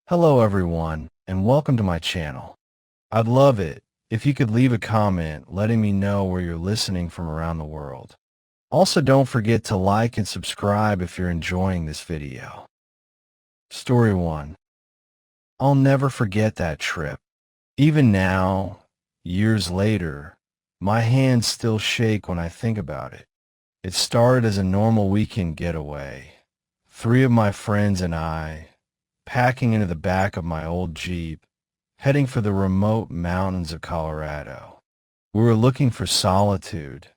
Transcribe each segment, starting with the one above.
Hello everyone, and welcome to my channel. I'd love it if you could leave a comment letting me know where you're listening from around the world. Also, don't forget to like and subscribe if you're enjoying this video. Story 1. I'll never forget that trip. Even now, years later, my hands still shake when I think about it. It started as a normal weekend getaway. Three of my friends and I, packing into the back of my old Jeep, heading for the remote mountains of Colorado. We were looking for solitude,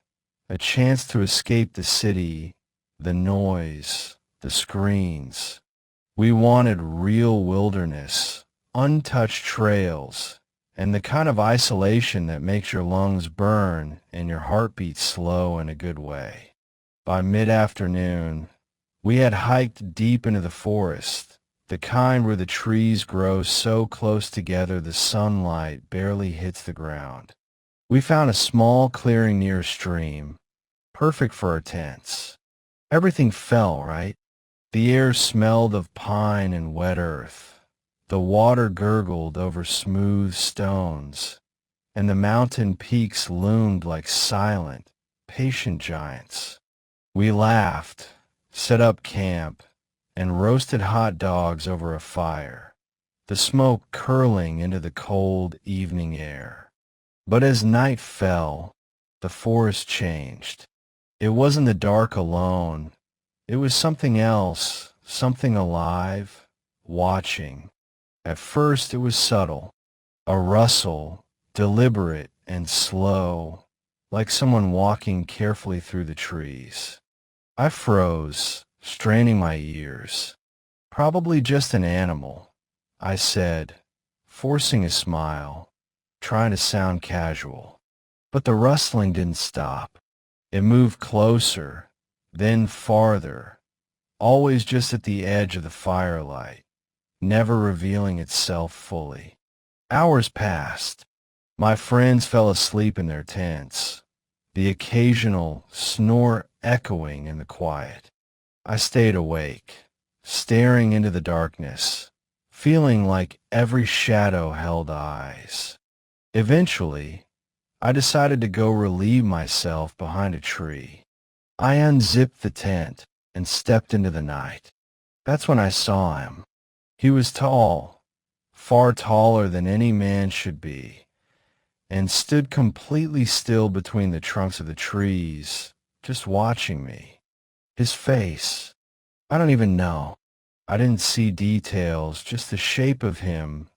a chance to escape the city, the noise, the screens. We wanted real wilderness, untouched trails, and the kind of isolation that makes your lungs burn and your heartbeat slow in a good way. By mid-afternoon, we had hiked deep into the forest, the kind where the trees grow so close together the sunlight barely hits the ground. We found a small clearing near a stream, perfect for our tents. Everything fell right. The air smelled of pine and wet earth. The water gurgled over smooth stones, and the mountain peaks loomed like silent, patient giants. We laughed, set up camp, and roasted hot dogs over a fire, the smoke curling into the cold evening air. But as night fell, the forest changed. It wasn't the dark alone. It was something else, something alive, watching. At first it was subtle, a rustle, deliberate and slow, like someone walking carefully through the trees. I froze, straining my ears. Probably just an animal, I said, forcing a smile, trying to sound casual. But the rustling didn't stop. It moved closer, then farther, always just at the edge of the firelight, never revealing itself fully. Hours passed. My friends fell asleep in their tents, the occasional snore echoing in the quiet. I stayed awake, staring into the darkness, feeling like every shadow held eyes. Eventually, I decided to go relieve myself behind a tree. I unzipped the tent and stepped into the night. That's when I saw him. He was tall, far taller than any man should be, and stood completely still between the trunks of the trees, just watching me. His face, I don't even know. I didn't see details, just the shape of him,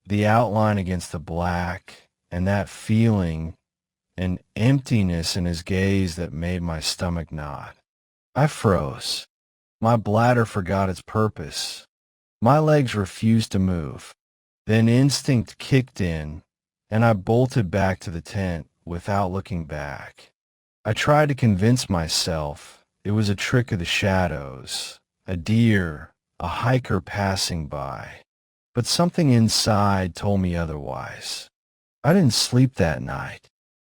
the outline against the black, and that feeling, an emptiness in his gaze that made my stomach knot. I froze. My bladder forgot its purpose. My legs refused to move. Then instinct kicked in, and I bolted back to the tent without looking back. I tried to convince myself it was a trick of the shadows, a deer, a hiker passing by. But something inside told me otherwise. I didn't sleep that night.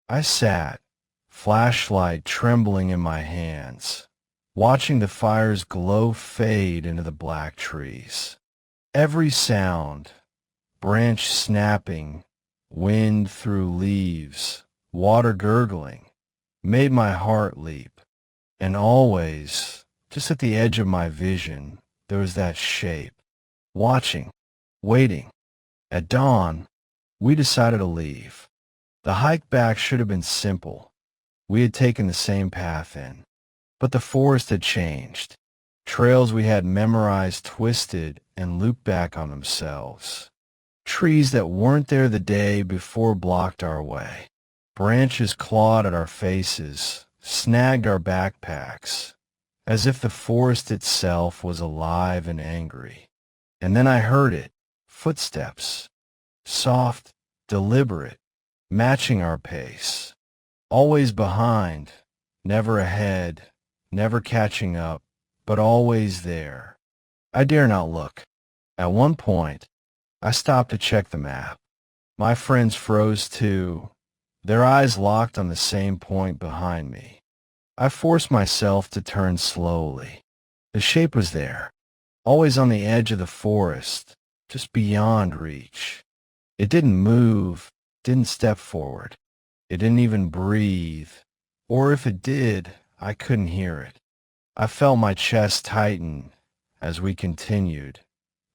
I sat, flashlight trembling in my hands, watching the fire's glow fade into the black trees. Every sound, branch snapping, wind through leaves, water gurgling, made my heart leap. And always, just at the edge of my vision, there was that shape, watching, waiting. At dawn, we decided to leave. The hike back should have been simple. We had taken the same path in. But the forest had changed. Trails we had memorized twisted and looped back on themselves. Trees that weren't there the day before blocked our way. Branches clawed at our faces, snagged our backpacks, as if the forest itself was alive and angry. And then I heard it, footsteps, soft, deliberate, matching our pace. Always behind, never ahead, never catching up, but always there. I dare not look. At one point, I stopped to check the map. My friends froze too, their eyes locked on the same point behind me. I forced myself to turn slowly. The shape was there, always on the edge of the forest, just beyond reach. It didn't move, didn't step forward. It didn't even breathe. Or if it did, I couldn't hear it. I felt my chest tighten as we continued,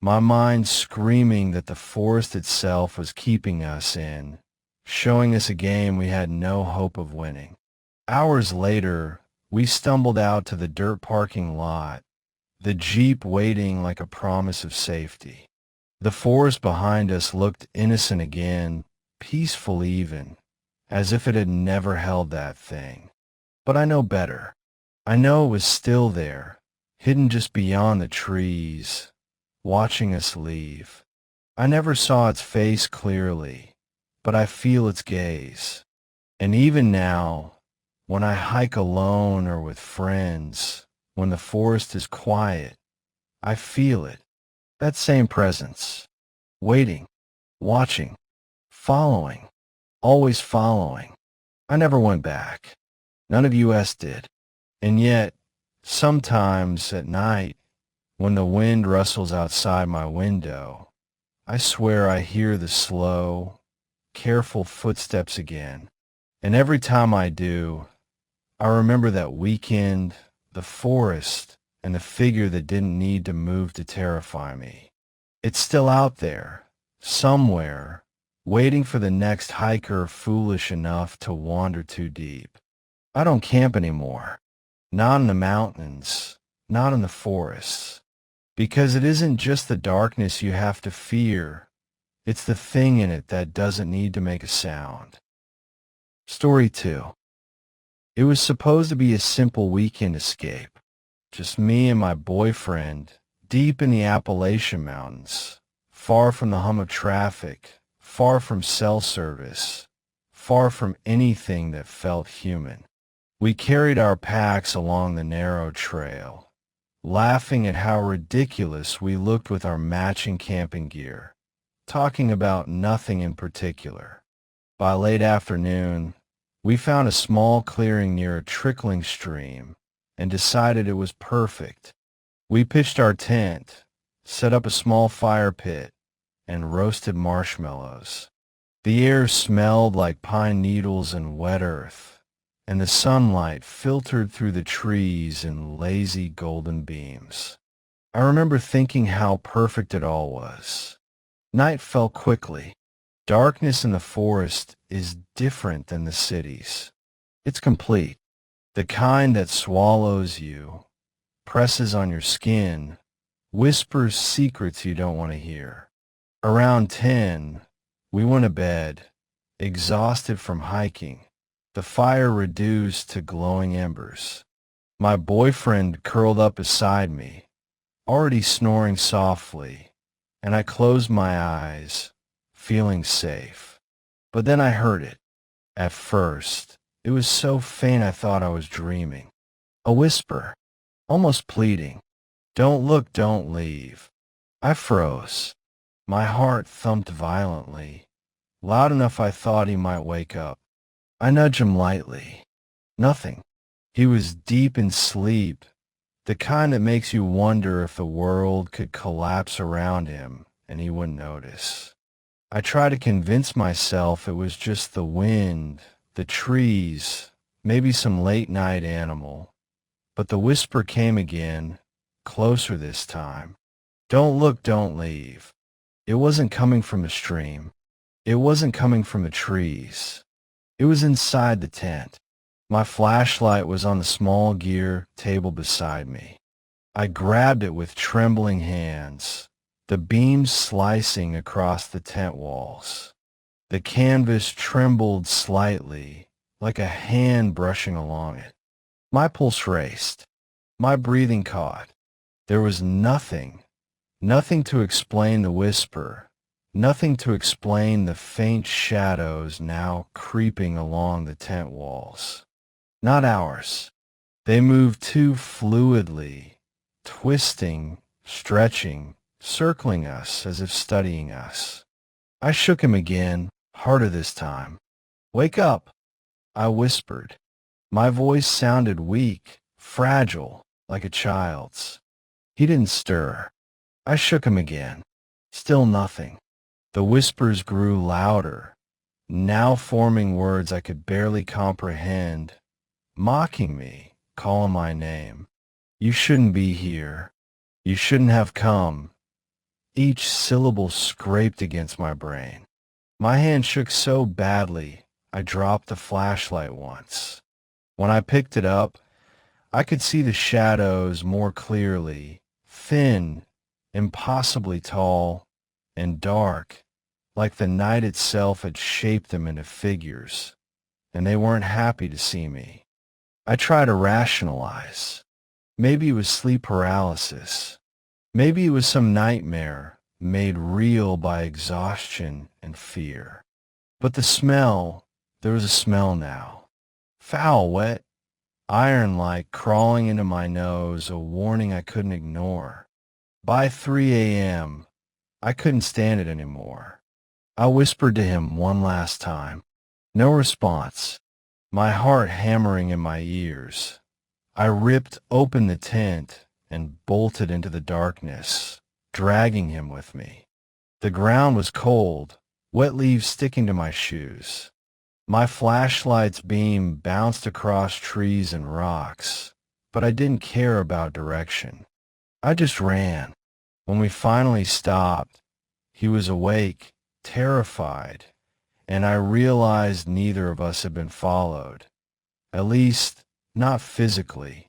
my mind screaming that the forest itself was keeping us in, showing us a game we had no hope of winning. Hours later, we stumbled out to the dirt parking lot, the Jeep waiting like a promise of safety. The forest behind us looked innocent again, peaceful even, as if it had never held that thing. But I know better. I know it was still there, hidden just beyond the trees, watching us leave. I never saw its face clearly, but I feel its gaze. And even now, when I hike alone or with friends, when the forest is quiet, I feel it, that same presence, waiting, watching, following, always following. I never went back. None of us did. And yet, sometimes at night, when the wind rustles outside my window, I swear I hear the slow, careful footsteps again. And every time I do, I remember that weekend, the forest, and the figure that didn't need to move to terrify me. It's still out there, somewhere, waiting for the next hiker foolish enough to wander too deep. I don't camp anymore. Not in the mountains, not in the forests. Because it isn't just the darkness you have to fear. It's the thing in it that doesn't need to make a sound. Story 2. It was supposed to be a simple weekend escape. Just me and my boyfriend, deep in the Appalachian Mountains, far from the hum of traffic, far from cell service, far from anything that felt human. We carried our packs along the narrow trail, laughing at how ridiculous we looked with our matching camping gear, talking about nothing in particular. By late afternoon, we found a small clearing near a trickling stream and decided it was perfect. We pitched our tent, set up a small fire pit, and roasted marshmallows. The air smelled like pine needles and wet earth, and the sunlight filtered through the trees in lazy golden beams. I remember thinking how perfect it all was. Night fell quickly. Darkness in the forest is different than the cities. It's complete. The kind that swallows you, presses on your skin, whispers secrets you don't want to hear. Around 10, we went to bed, exhausted from hiking, the fire reduced to glowing embers. My boyfriend curled up beside me, already snoring softly, and I closed my eyes, feeling safe. But then I heard it. At first, it was so faint I thought I was dreaming. A whisper, almost pleading. Don't look, don't leave. I froze. My heart thumped violently, loud enough I thought he might wake up. I nudged him lightly. Nothing. He was deep in sleep, the kind that makes you wonder if the world could collapse around him and he wouldn't notice. I tried to convince myself it was just the wind, the trees, maybe some late-night animal. But the whisper came again, closer this time. Don't look, don't leave. It wasn't coming from the stream. It wasn't coming from the trees. It was inside the tent. My flashlight was on the small gear table beside me. I grabbed it with trembling hands, the beams slicing across the tent walls. The canvas trembled slightly, like a hand brushing along it. My pulse raced. My breathing caught. There was nothing to explain the whisper. Nothing to explain the faint shadows now creeping along the tent walls. Not ours. They moved too fluidly, twisting, stretching, circling us as if studying us. I shook him again, harder this time. Wake up, I whispered. My voice sounded weak, fragile, like a child's. He didn't stir. I shook him again. Still nothing. The whispers grew louder, now forming words I could barely comprehend, mocking me, calling my name. You shouldn't be here. You shouldn't have come. Each syllable scraped against my brain. My hand shook so badly, I dropped the flashlight once. When I picked it up, I could see the shadows more clearly, thin, impossibly tall, and dark, like the night itself had shaped them into figures, and they weren't happy to see me. I tried to rationalize. Maybe it was sleep paralysis. Maybe it was some nightmare made real by exhaustion and fear. But the smell, there was a smell now. Foul, wet, iron-like, crawling into my nose, a warning I couldn't ignore. By 3 a.m., I couldn't stand it anymore. I whispered to him one last time. No response. My heart hammering in my ears. I ripped open the tent and bolted into the darkness, dragging him with me. The ground was cold, wet leaves sticking to my shoes. My flashlight's beam bounced across trees and rocks, but I didn't care about direction. I just ran. When we finally stopped, he was awake, terrified, and I realized neither of us had been followed. At least, not physically.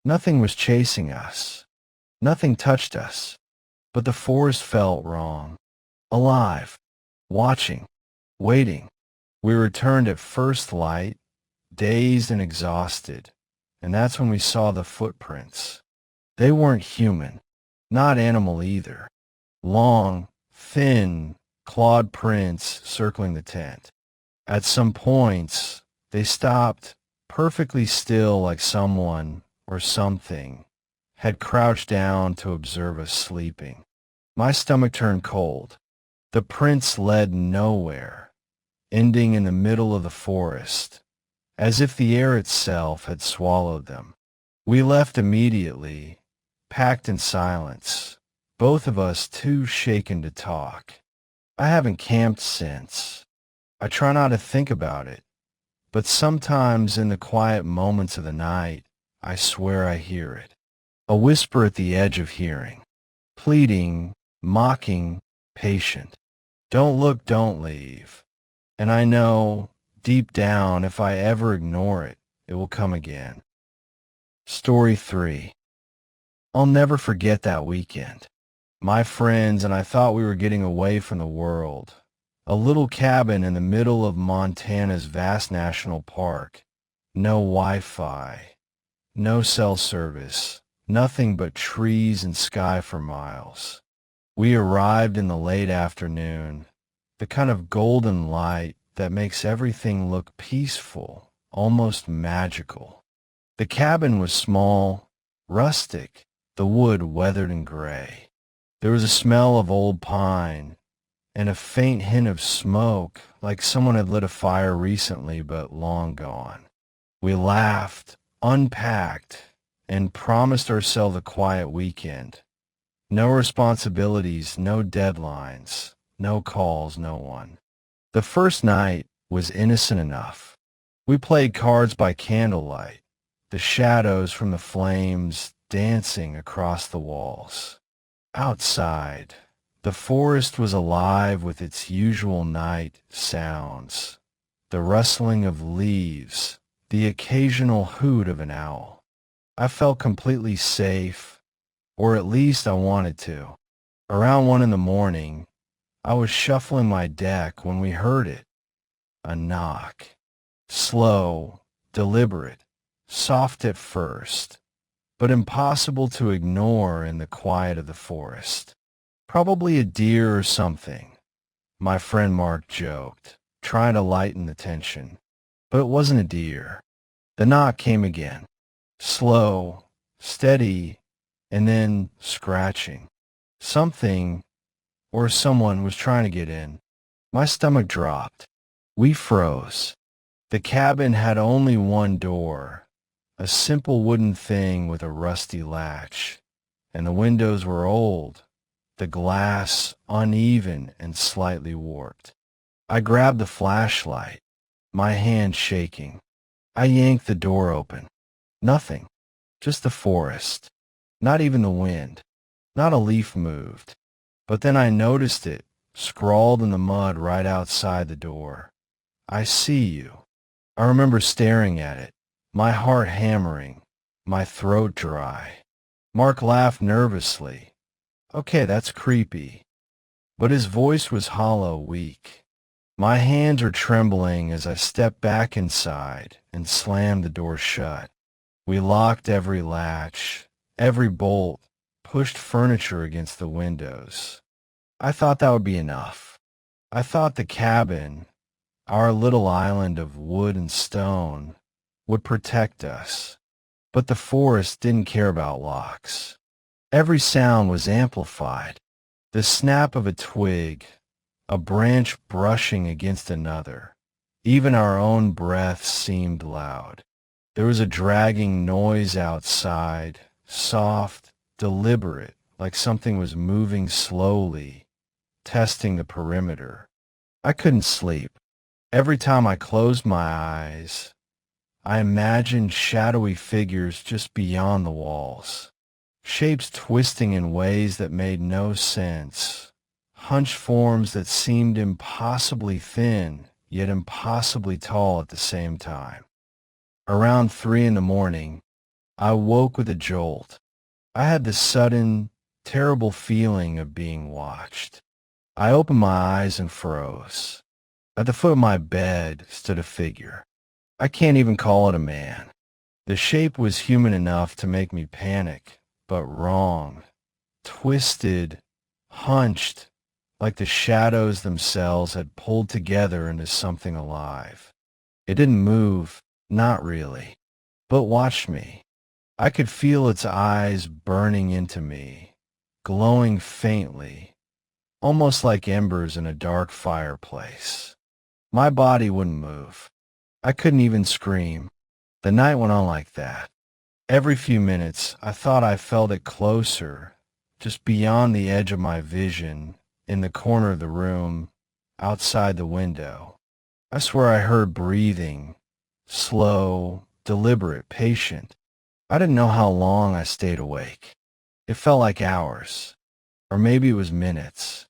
Nothing was chasing us. Nothing touched us. But the forest felt wrong. Alive. Watching. Waiting. We returned at first light, dazed and exhausted, and that's when we saw the footprints. They weren't human, not animal either. Long, thin, clawed prints circling the tent. At some points, they stopped perfectly still, like someone or something had crouched down to observe us sleeping. My stomach turned cold. The prints led nowhere, ending in the middle of the forest, as if the air itself had swallowed them. We left immediately, packed in silence, both of us too shaken to talk. I haven't camped since. I try not to think about it, but sometimes in the quiet moments of the night, I swear I hear it. A whisper at the edge of hearing, pleading, mocking, patient. Don't look, don't leave. And I know, deep down, if I ever ignore it, it will come again. Story 3. I'll never forget that weekend. My friends and I thought we were getting away from the world. A little cabin in the middle of Montana's vast national park. No Wi-Fi. No cell service. Nothing but trees and sky for miles. We arrived in the late afternoon. The kind of golden light that makes everything look peaceful, almost magical. The cabin was small, rustic, the wood weathered and gray. There was a smell of old pine and a faint hint of smoke, like someone had lit a fire recently but long gone. We laughed, unpacked, and promised ourselves a quiet weekend. No responsibilities, no deadlines, no calls, no one. The first night was innocent enough. We played cards by candlelight, the shadows from the flames dancing across the walls. Outside, the forest was alive with its usual night sounds, the rustling of leaves, the occasional hoot of an owl. I felt completely safe, or at least I wanted to. Around 1 in the morning, I was shuffling my deck when we heard it. A knock. Slow, deliberate, soft at first, but impossible to ignore in the quiet of the forest. Probably a deer or something, my friend Mark joked, trying to lighten the tension. But it wasn't a deer. The knock came again. Slow, steady, and then scratching. Something or someone was trying to get in. My stomach dropped. We froze. The cabin had only one door, a simple wooden thing with a rusty latch, and the windows were old, the glass uneven and slightly warped. I grabbed the flashlight, my hand shaking. I yanked the door open. Nothing, just the forest. Not even the wind. Not a leaf moved. But then I noticed it, scrawled in the mud right outside the door. I see you. I remember staring at it, my heart hammering, my throat dry. Mark laughed nervously. Okay, that's creepy. But his voice was hollow, weak. My hands are trembling as I step back inside and slam the door shut. We locked every latch, every bolt, pushed furniture against the windows. I thought that would be enough. I thought the cabin, our little island of wood and stone, would protect us. But the forest didn't care about locks. Every sound was amplified. The snap of a twig, a branch brushing against another. Even our own breaths seemed loud. There was a dragging noise outside, soft, deliberate, like something was moving slowly, testing the perimeter. I couldn't sleep. Every time I closed my eyes, I imagined shadowy figures just beyond the walls, shapes twisting in ways that made no sense, hunched forms that seemed impossibly thin, yet impossibly tall at the same time. Around 3 in the morning, I woke with a jolt. I had this sudden, terrible feeling of being watched. I opened my eyes and froze. At the foot of my bed stood a figure. I can't even call it a man. The shape was human enough to make me panic, but wrong. Twisted, hunched, like the shadows themselves had pulled together into something alive. It didn't move, not really, but watched me. I could feel its eyes burning into me, glowing faintly, almost like embers in a dark fireplace. My body wouldn't move. I couldn't even scream. The night went on like that. Every few minutes, I thought I felt it closer, just beyond the edge of my vision, in the corner of the room, outside the window. I swear I heard breathing, slow, deliberate, patient. I didn't know how long I stayed awake. It felt like hours, or maybe it was minutes.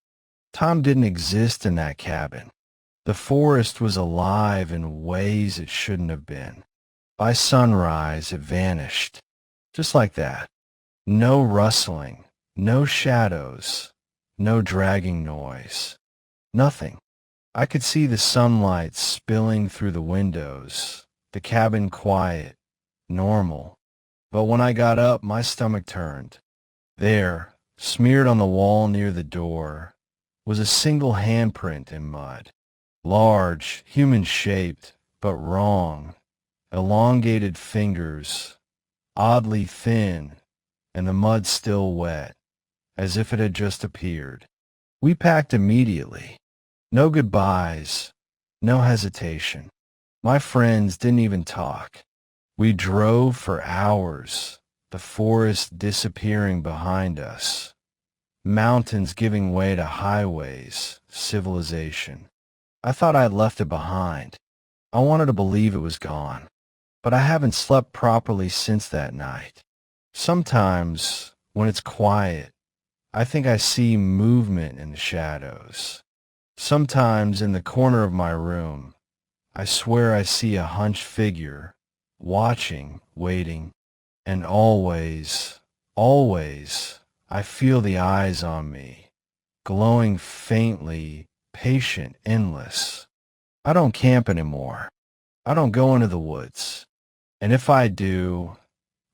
Time didn't exist in that cabin. The forest was alive in ways it shouldn't have been. By sunrise, it vanished. Just like that. No rustling, no shadows, no dragging noise. Nothing. I could see the sunlight spilling through the windows, the cabin quiet, normal. But when I got up, my stomach turned. There, smeared on the wall near the door, was a single handprint in mud. Large, human-shaped, but wrong. Elongated fingers, oddly thin, and the mud still wet, as if it had just appeared. We packed immediately. No goodbyes, no hesitation. My friends didn't even talk. We drove for hours, the forest disappearing behind us, mountains giving way to highways, civilization. I thought I had left it behind. I wanted to believe it was gone, but I haven't slept properly since that night. Sometimes, when it's quiet, I think I see movement in the shadows. Sometimes in the corner of my room, I swear I see a hunched figure, watching, waiting, and always, always, I feel the eyes on me, glowing faintly, patient, endless. I don't camp anymore. I don't go into the woods. And if I do,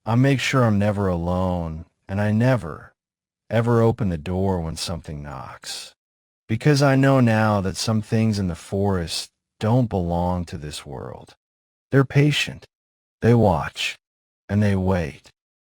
I make sure I'm never alone, and I never, ever open the door when something knocks. Because I know now that some things in the forest don't belong to this world. They're patient. They watch, and they wait.